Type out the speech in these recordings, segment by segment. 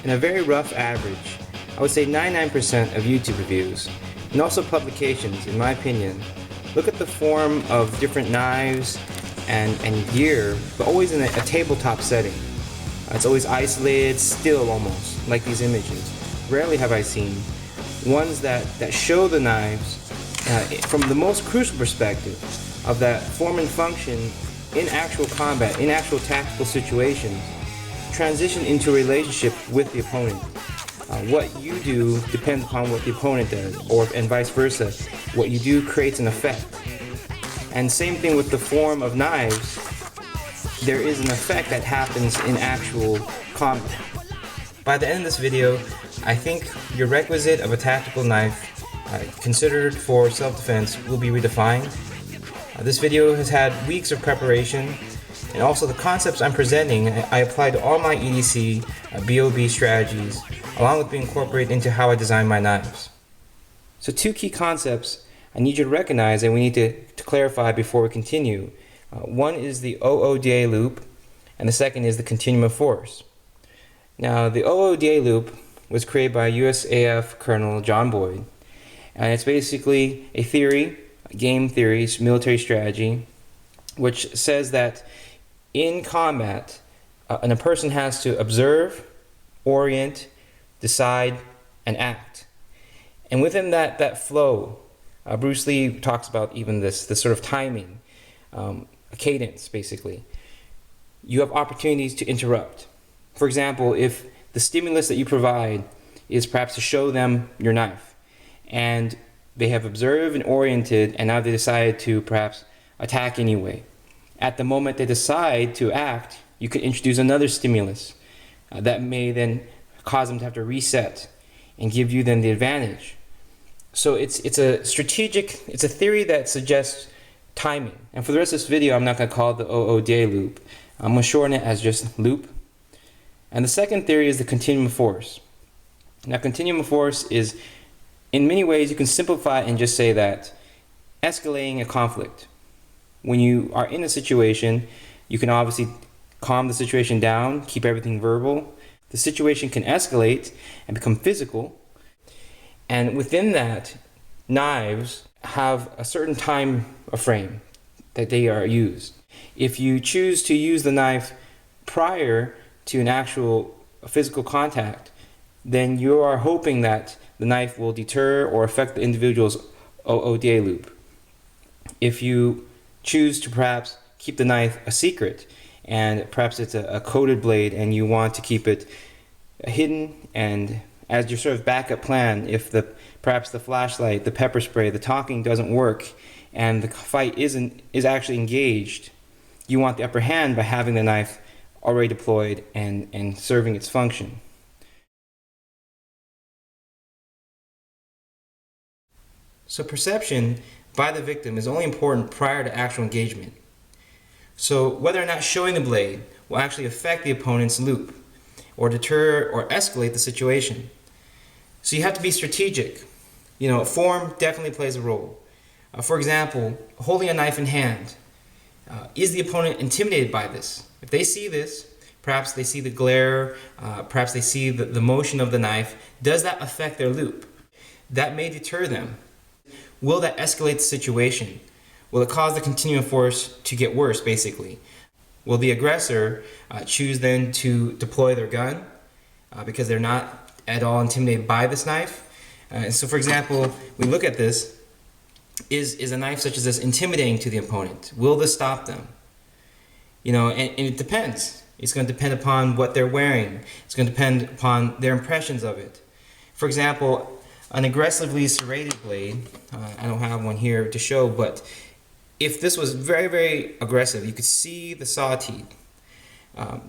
in a very rough average, I would say 99% of YouTube reviews, and also publications, in my opinion, look at the form of different knives and gear, but always in a tabletop setting. It's always isolated, still almost, like these images. Rarely have I seen ones that show the knives from the most crucial perspective of that form and function in actual combat, in actual tactical situations, transition into a relationship with the opponent. What you do depends upon what the opponent does, and vice versa. What you do creates an effect. And same thing with the form of knives. There is an effect that happens in actual combat. By the end of this video, I think your requisite of a tactical knife considered for self-defense will be redefined. This video has had weeks of preparation, and also the concepts I'm presenting I applied to all my EDC BOB strategies, along with being incorporated into how I design my knives. So two key concepts I need you to recognize and we need to clarify before we continue. One is the OODA loop, and the second is the continuum of force. Now, the OODA loop was created by USAF Colonel John Boyd, and it's basically a theory, a game theory, military strategy, which says that in combat, a person has to observe, orient, decide, and act. And within that flow, Bruce Lee talks about even this sort of timing, a cadence basically. You have opportunities to interrupt. For example, if the stimulus that you provide is perhaps to show them your knife, and they have observed and oriented, and now they decide to perhaps attack anyway. At the moment they decide to act, you could introduce another stimulus that may then cause them to have to reset and give you then the advantage. So it's a strategic, it's a theory that suggests timing. And for the rest of this video, I'm not going to call it the OODA loop. I'm going to shorten it as just loop. And the second theory is the continuum of force. Now, continuum of force is, in many ways, you can simplify it and just say that escalating a conflict. When you are in a situation, you can obviously calm the situation down, keep everything verbal. The situation can escalate and become physical. And within that, knives have a certain time frame that they are used. If you choose to use the knife prior to an actual physical contact, then you are hoping that the knife will deter or affect the individual's OODA loop. If you choose to perhaps keep the knife a secret, and perhaps it's a coated blade and you want to keep it hidden, and as your sort of backup plan, if perhaps the flashlight, the pepper spray, the talking doesn't work and the fight is actually engaged, you want the upper hand by having the knife already deployed and serving its function. So perception by the victim is only important prior to actual engagement. So whether or not showing the blade will actually affect the opponent's loop or deter or escalate the situation. So you have to be strategic. You know, form definitely plays a role. For example, holding a knife in hand. Is the opponent intimidated by this? If they see this, perhaps they see the glare, perhaps they see the motion of the knife, does that affect their loop? That may deter them. Will that escalate the situation? Will it cause the continuum of force to get worse, basically? Will the aggressor choose then to deploy their gun because they're not at all intimidated by this knife? And so, for example, we look at this. Is a knife such as this intimidating to the opponent? Will this stop them? You know, and it depends. It's going to depend upon what they're wearing. It's going to depend upon their impressions of it. For example, an aggressively serrated blade, I don't have one here to show, but if this was very, very aggressive, you could see the saw teeth.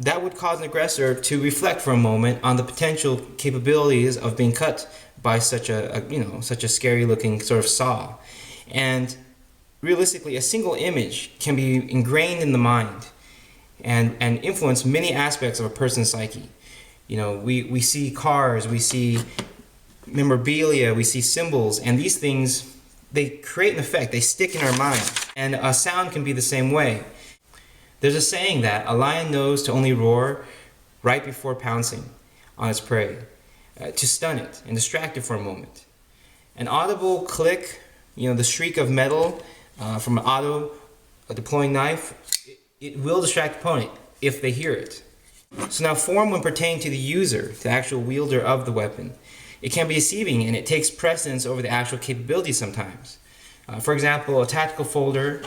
That would cause an aggressor to reflect for a moment on the potential capabilities of being cut by such a scary looking sort of saw. And realistically, a single image can be ingrained in the mind and influence many aspects of a person's psyche. You know, we see cars, we see memorabilia, we see symbols, and these things, they create an effect, they stick in our mind. And a sound can be the same way. There's a saying that a lion knows to only roar right before pouncing. on its prey, to stun it and distract it for a moment. An audible click, the shriek of metal from an auto deploying knife, it will distract the opponent if they hear it. So now form when pertaining to the user, the actual wielder of the weapon. It can be deceiving and it takes precedence over the actual capability sometimes. For example, a tactical folder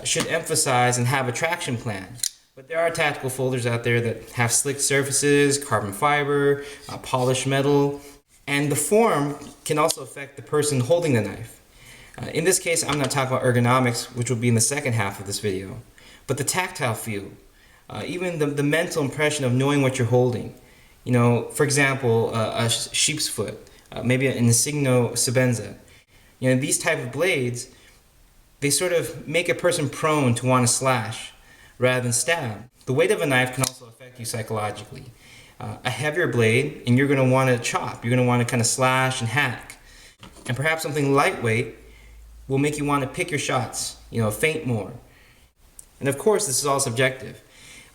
should emphasize and have a traction plan. But there are tactical folders out there that have slick surfaces, carbon fiber, polished metal, and the form can also affect the person holding the knife. In this case, I'm not talking about ergonomics, which will be in the second half of this video, but the tactile feel, even the mental impression of knowing what you're holding. For example, a sheep's foot, maybe an Insigno Sebenza. These type of blades, they sort of make a person prone to want to slash rather than stab. The weight of a knife can also affect you psychologically. A heavier blade, and you're going to want to chop. You're going to want to kind of slash and hack. And perhaps something lightweight will make you want to pick your shots, feint more. And of course, this is all subjective.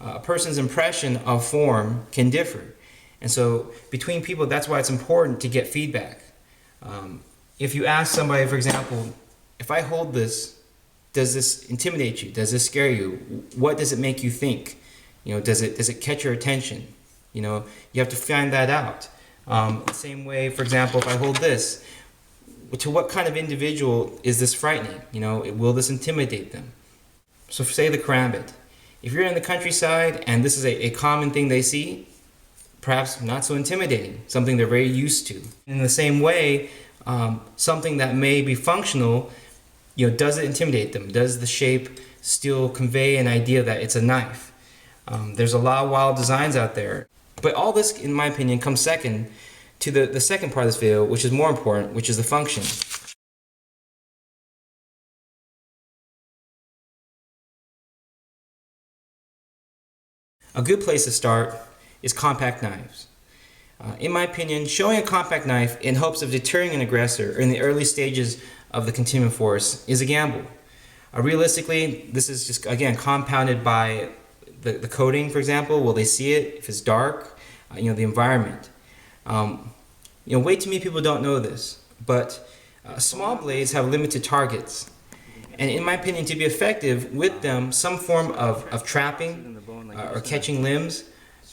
A person's impression of form can differ. And so between people, that's why it's important to get feedback. If you ask somebody, for example, if I hold this, does this intimidate you? Does this scare you? What does it make you think? Does it catch your attention? You have to find that out. The same way, for example, if I hold this, to what kind of individual is this frightening? Will this intimidate them? So say the karambit. If you're in the countryside and this is a common thing they see, perhaps not so intimidating, something they're very used to. In the same way, something that may be functional, does it intimidate them? Does the shape still convey an idea that it's a knife? There's a lot of wild designs out there. But all this, in my opinion, comes second to the second part of this video, which is more important, which is the function. A good place to start is compact knives. In my opinion, showing a compact knife in hopes of deterring an aggressor in the early stages of the continuum force is a gamble. Realistically, this is just, again, compounded by the coating, for example. Will they see it if it's dark? The environment. Way too many people don't know this, but small blades have limited targets. And in my opinion, to be effective with them, some form of trapping or catching limbs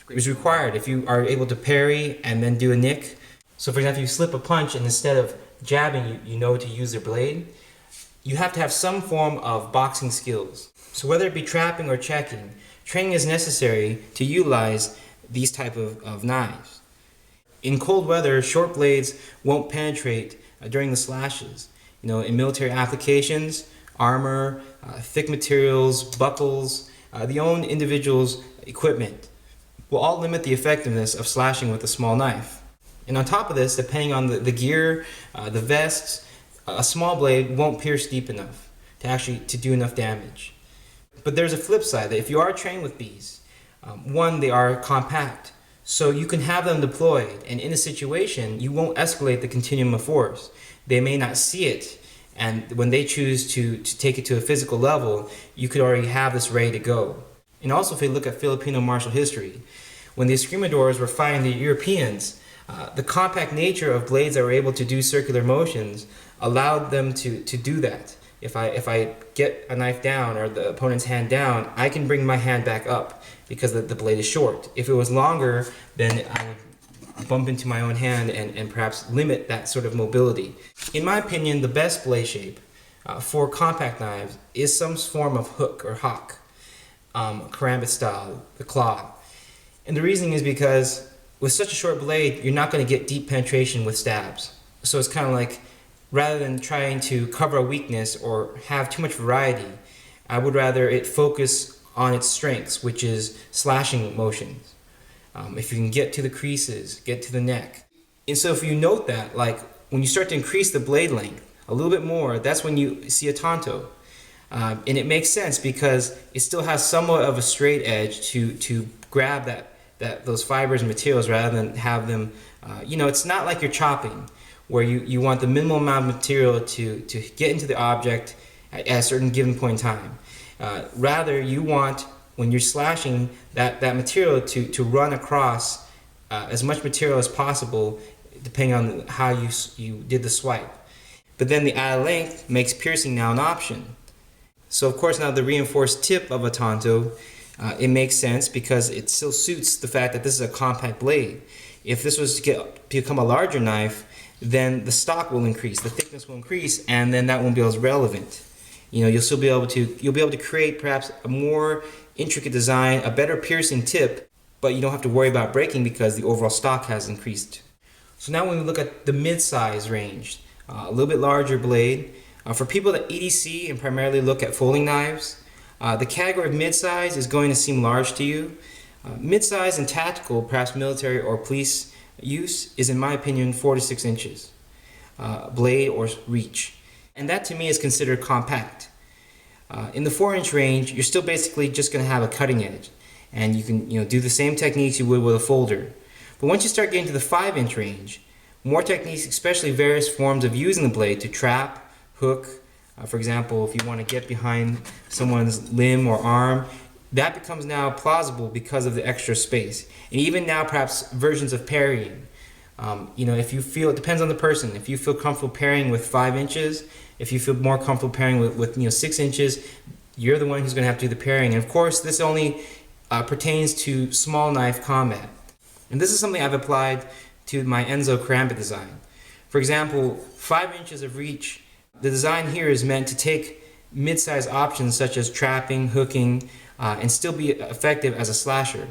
is required if you are able to parry and then do a nick. So for example, if you slip a punch and instead of jabbing, you know to use the blade, you have to have some form of boxing skills. So whether it be trapping or checking, training is necessary to utilize these type of knives. In cold weather, short blades won't penetrate during the slashes. In military applications, armor, thick materials, buckles, the own individual's equipment will all limit the effectiveness of slashing with a small knife. And on top of this, depending on the gear, the vests, a small blade won't pierce deep enough to do enough damage. But there's a flip side that if you are trained with these, one, they are compact, so you can have them deployed, and in a situation, you won't escalate the continuum of force. They may not see it, and when they choose to take it to a physical level, you could already have this ready to go. And also if you look at Filipino martial history, when the Escrimadores were fighting the Europeans, the compact nature of blades that were able to do circular motions allowed them to do that. If I get a knife down or the opponent's hand down, I can bring my hand back up because the blade is short. If it was longer, then I would bump into my own hand and perhaps limit that sort of mobility. In my opinion, the best blade shape for compact knives is some form of hook or hock, karambit style, the claw. And the reason is because with such a short blade, you're not going to get deep penetration with stabs. So it's kind of like, rather than trying to cover a weakness or have too much variety, I would rather it focus on its strengths, which is slashing motions. If you can get to the creases, get to the neck. And so if you note that, like when you start to increase the blade length a little bit more, that's when you see a tanto. And it makes sense because it still has somewhat of a straight edge to grab those fibers and materials rather than have them, it's not like you're chopping where you want the minimal amount of material to get into the object at a certain given point in time. Rather, you want, when you're slashing, that material to run across as much material as possible depending on how you did the swipe. But then the added length makes piercing now an option. So of course now the reinforced tip of a tanto, it makes sense because it still suits the fact that this is a compact blade. If this was to become a larger knife, then the stock will increase, the thickness will increase, and then that won't be as relevant. You'll still be able to create perhaps a more intricate design, a better piercing tip, but you don't have to worry about breaking because the overall stock has increased. So now when we look at the mid-size range, a little bit larger blade, for people that EDC and primarily look at folding knives, the category of mid-size is going to seem large to you. Mid-size and tactical, perhaps military or police use, is in my opinion 4 to 6 inches blade or reach, and that to me is considered compact. In the 4-inch range, you're still basically just going to have a cutting edge, and you can do the same techniques you would with a folder. But once you start getting to the 5-inch range, more techniques, especially various forms of using the blade to trap, hook. For example, if you want to get behind someone's limb or arm, that becomes now plausible because of the extra space. And even now, perhaps versions of parrying. If you feel, it depends on the person. If you feel comfortable parrying with 5 inches, if you feel more comfortable parrying with 6 inches, you're the one who's going to have to do the parrying. And of course, this only pertains to small knife combat. And this is something I've applied to my Enzo karambit design. For example, 5 inches of reach. The design here is meant to take mid-size options such as trapping, hooking, and still be effective as a slasher.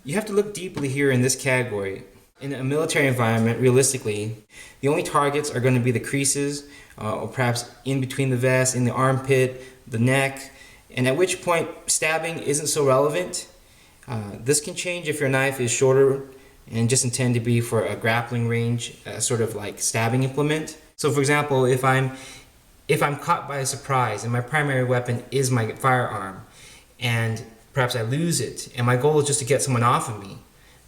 You have to look deeply here in this category. In a military environment, realistically, the only targets are going to be the creases, or perhaps in between the vest, in the armpit, the neck, and at which point stabbing isn't so relevant. This can change if your knife is shorter and just intended to be for a grappling range, sort of like stabbing implement. So for example, if I'm caught by a surprise and my primary weapon is my firearm, and perhaps I lose it, and my goal is just to get someone off of me,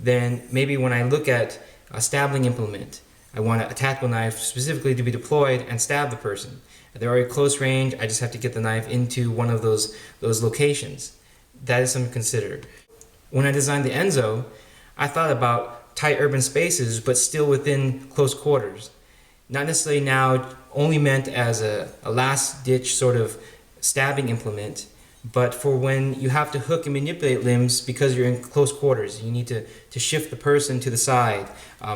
then maybe when I look at a stabbing implement, I want a tactical knife specifically to be deployed and stab the person. They're already close range, I just have to get the knife into one of those locations. That is something to consider. When I designed the Enzo, I thought about tight urban spaces, but still within close quarters. Not necessarily now only meant as a last-ditch sort of stabbing implement, but for when you have to hook and manipulate limbs because you're in close quarters. You need to shift the person to the side.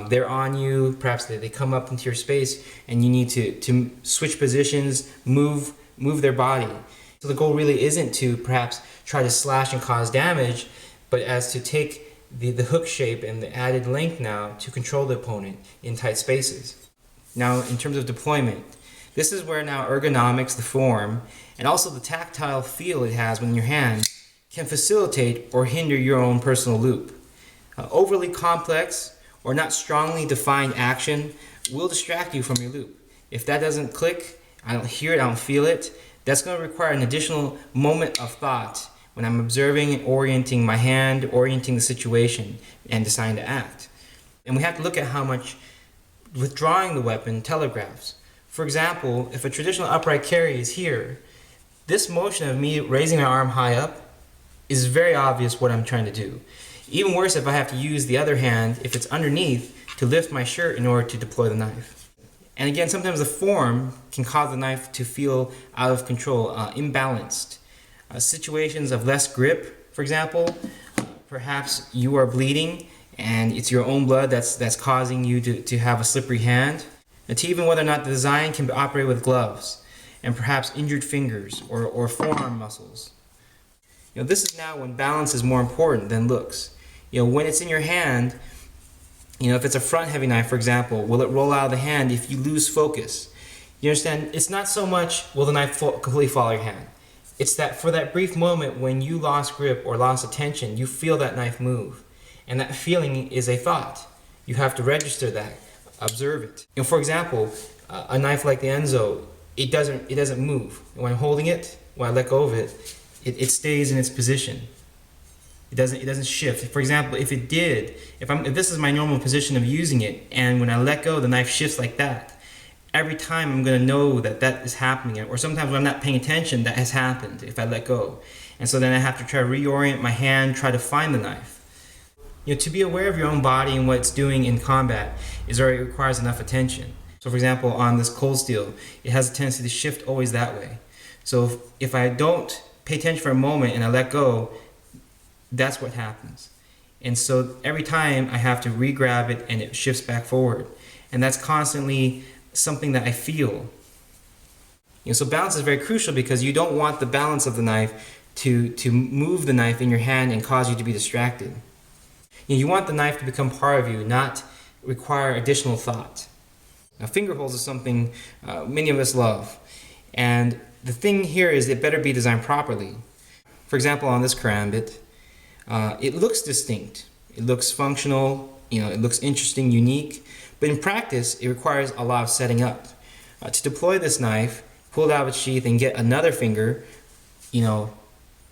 They're on you, perhaps they come up into your space, and you need to switch positions, move their body. So the goal really isn't to perhaps try to slash and cause damage, but as to take the hook shape and the added length now to control the opponent in tight spaces. Now, in terms of deployment, this is where now ergonomics, the form, and also the tactile feel it has in your hand can facilitate or hinder your own personal loop. Overly complex or not strongly defined action will distract you from your loop. If that doesn't click, I don't hear it, I don't feel it, that's going to require an additional moment of thought when I'm observing and orienting my hand, orienting the situation, and deciding to act. And we have to look at how much withdrawing the weapon telegraphs. For example, if a traditional upright carry is here, this motion of me raising my arm high up is very obvious what I'm trying to do. Even worse if I have to use the other hand, if it's underneath, to lift my shirt in order to deploy the knife. And again, sometimes the form can cause the knife to feel out of control, imbalanced. Situations of less grip, for example, perhaps you are bleeding and it's your own blood that's causing you to have a slippery hand. And to even whether or not the design can be operated with gloves and perhaps injured fingers or forearm muscles. This is now when balance is more important than looks. When it's in your hand, if it's a front heavy knife, for example, will it roll out of the hand if you lose focus? You understand? It's not so much will the knife completely fall out of your hand. It's that for that brief moment when you lost grip or lost attention, you feel that knife move. And that feeling is a thought. You have to register that, observe it. For example, a knife like the Enzo, it doesn't move. When I'm holding it, when I let go of it, it stays in its position. It doesn't shift. For example, if it did, if this is my normal position of using it, and when I let go, the knife shifts like that. Every time I'm going to know that is happening, or sometimes when I'm not paying attention, that has happened if I let go. And so then I have to try to reorient my hand, try to find the knife. To be aware of your own body and what it's doing in combat already requires enough attention. So for example, on this cold steel, it has a tendency to shift always that way. So if I don't pay attention for a moment and I let go, that's what happens. And so every time I have to re-grab it and it shifts back forward. And that's constantly something that I feel. So balance is very crucial because you don't want the balance of the knife to move the knife in your hand and cause you to be distracted. You want the knife to become part of you, not require additional thought. Now, finger holes is something many of us love. And the thing here is it better be designed properly. For example, on this karambit, it looks distinct. It looks functional, it looks interesting, unique. But in practice, it requires a lot of setting up. To deploy this knife, pull it out of its sheath and get another finger,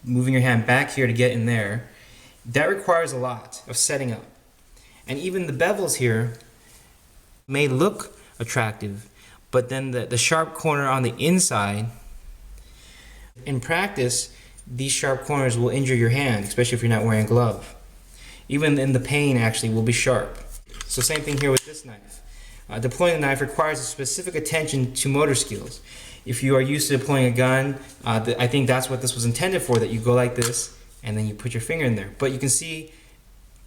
moving your hand back here to get in there, that requires a lot of setting up. And even the bevels here may look attractive, but then the sharp corner on the inside, in practice, these sharp corners will injure your hand, especially if you're not wearing a glove. Even in the pain actually will be sharp. So same thing here with this knife. Deploying the knife requires a specific attention to motor skills. If you are used to deploying a gun, I think that's what this was intended for, that you go like this and then you put your finger in there. But you can see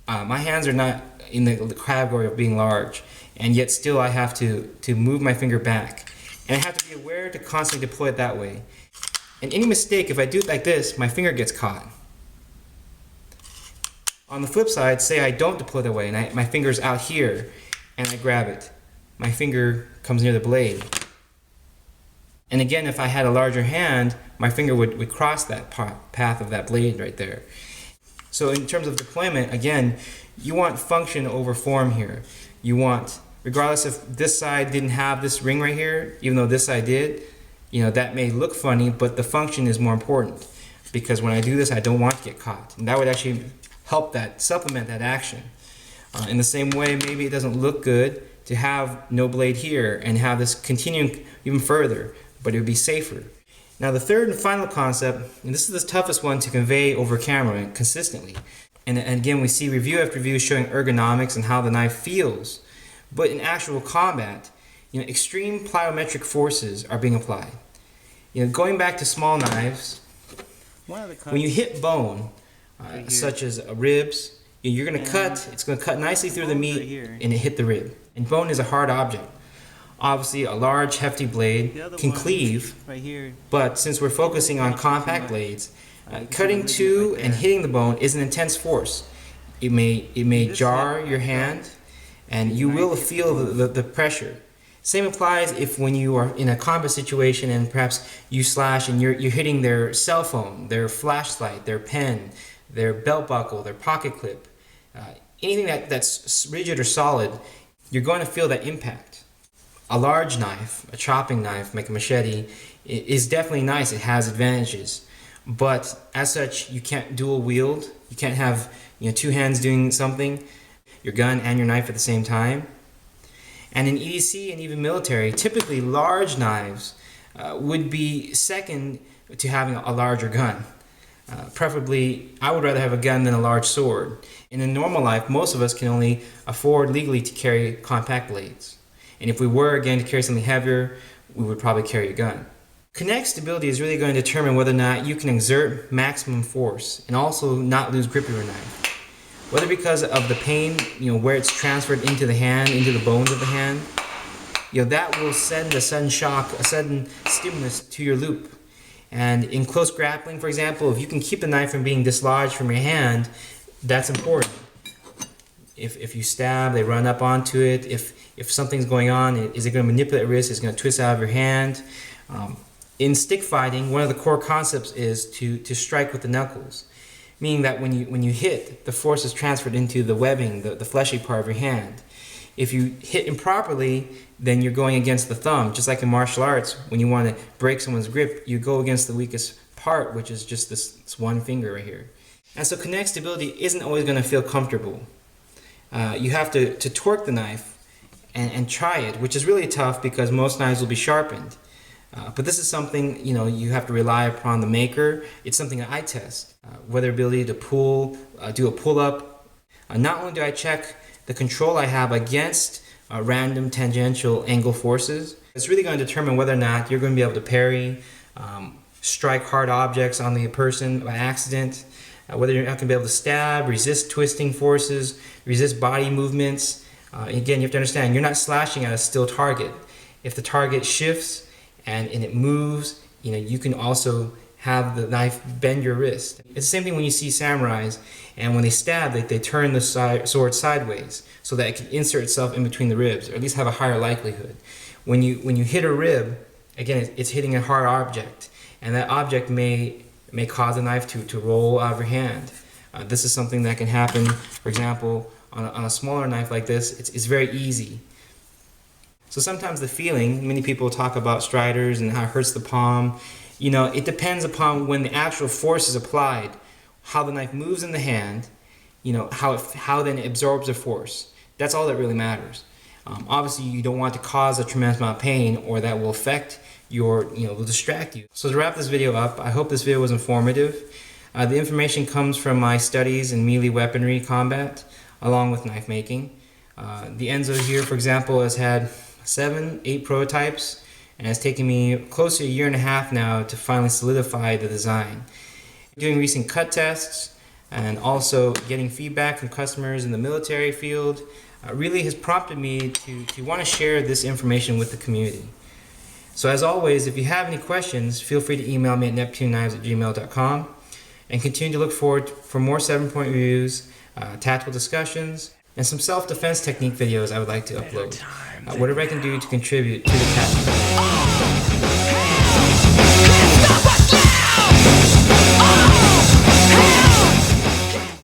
my hands are not in the category of being large, and yet still I have to move my finger back. And I have to be aware to constantly deploy it that way. And any mistake, if I do it like this, my finger gets caught. On the flip side, say I don't deploy that way and my finger's out here and I grab it. My finger comes near the blade. And again, if I had a larger hand, my finger would cross that path of that blade right there. So in terms of deployment, again, you want function over form here. You want, regardless if this side didn't have this ring right here, even though this side did, that may look funny, but the function is more important. Because when I do this, I don't want to get caught. And that would actually help supplement that action. In the same way, maybe it doesn't look good to have no blade here and have this continuing even further, but it would be safer. Now the third and final concept, and this is the toughest one to convey over camera consistently. And again, we see review after review showing ergonomics and how the knife feels. But in actual combat, extreme plyometric forces are being applied. Going back to small knives, when you hit bone, such as ribs, you're going to cut, it's going to cut nicely through the meat and it hit the rib. And bone is a hard object. Obviously, a large, hefty blade can cleave, but since we're focusing on compact blades, cutting to and hitting the bone is an intense force. It may jar your hand, and you will feel the pressure. Same applies if when you are in a combat situation and perhaps you slash and you're hitting their cell phone, their flashlight, their pen, their belt buckle, their pocket clip, anything that's rigid or solid, you're going to feel that impact. A large knife, a chopping knife, like a machete, is definitely nice. It has advantages. But as such, you can't dual wield. You can't have two hands doing something, your gun and your knife at the same time. And in EDC and even military, typically large knives would be second to having a larger gun. Preferably, I would rather have a gun than a large sword. In a normal life, most of us can only afford legally to carry compact blades. And if we were, again, to carry something heavier, we would probably carry a gun. Kinetic stability is really going to determine whether or not you can exert maximum force and also not lose grip of your knife. Whether because of the pain, where it's transferred into the hand, into the bones of the hand, that will send a sudden shock, a sudden stimulus to your loop. And in close grappling, for example, if you can keep the knife from being dislodged from your hand, that's important. If you stab, they run up onto it. If something's going on, is it going to manipulate your wrist? Is it going to twist out of your hand? In stick fighting, one of the core concepts is to strike with the knuckles, meaning that when you hit, the force is transferred into the webbing, the fleshy part of your hand. If you hit improperly, then you're going against the thumb. Just like in martial arts, when you want to break someone's grip, you go against the weakest part, which is just this one finger right here. And so kinetic stability isn't always going to feel comfortable. You have to torque the knife and try it, which is really tough because most knives will be sharpened. But this is something you have to rely upon the maker. It's something that I test. Whether ability to pull, do a pull-up, Not only do I check the control I have against random tangential angle forces, it's really going to determine whether or not you're going to be able to parry, strike hard objects on the person by accident, whether you're not going to be able to stab, resist twisting forces, resist body movements. Again, you have to understand, you're not slashing at a still target. If the target shifts and it moves, you can also have the knife bend your wrist. It's the same thing when you see samurais, and when they stab, they turn the sword sideways so that it can insert itself in between the ribs, or at least have a higher likelihood. When you hit a rib, again, it's hitting a hard object, and that object may cause the knife to roll out of your hand. This is something that can happen, for example, on a smaller knife like this. It's very easy. So sometimes the feeling, many people talk about striders and how it hurts the palm. It depends upon when the actual force is applied, how the knife moves in the hand, how then it absorbs the force. That's all that really matters. Obviously, you don't want to cause a tremendous amount of pain, or that will affect will distract you. So to wrap this video up, I hope this video was informative. The information comes from my studies in melee weaponry combat, along with knife making. The Enzo here, for example, has had 8 prototypes, and it's taken me close to a year and a half now to finally solidify the design. Doing recent cut tests and also getting feedback from customers in the military field really has prompted me to want to share this information with the community. So as always, if you have any questions, feel free to email me at neptuneknives@gmail.com, and continue to look forward for more 7-point reviews, tactical discussions, and some self-defense technique videos I would like to upload. Whatever I can do to contribute to the tactical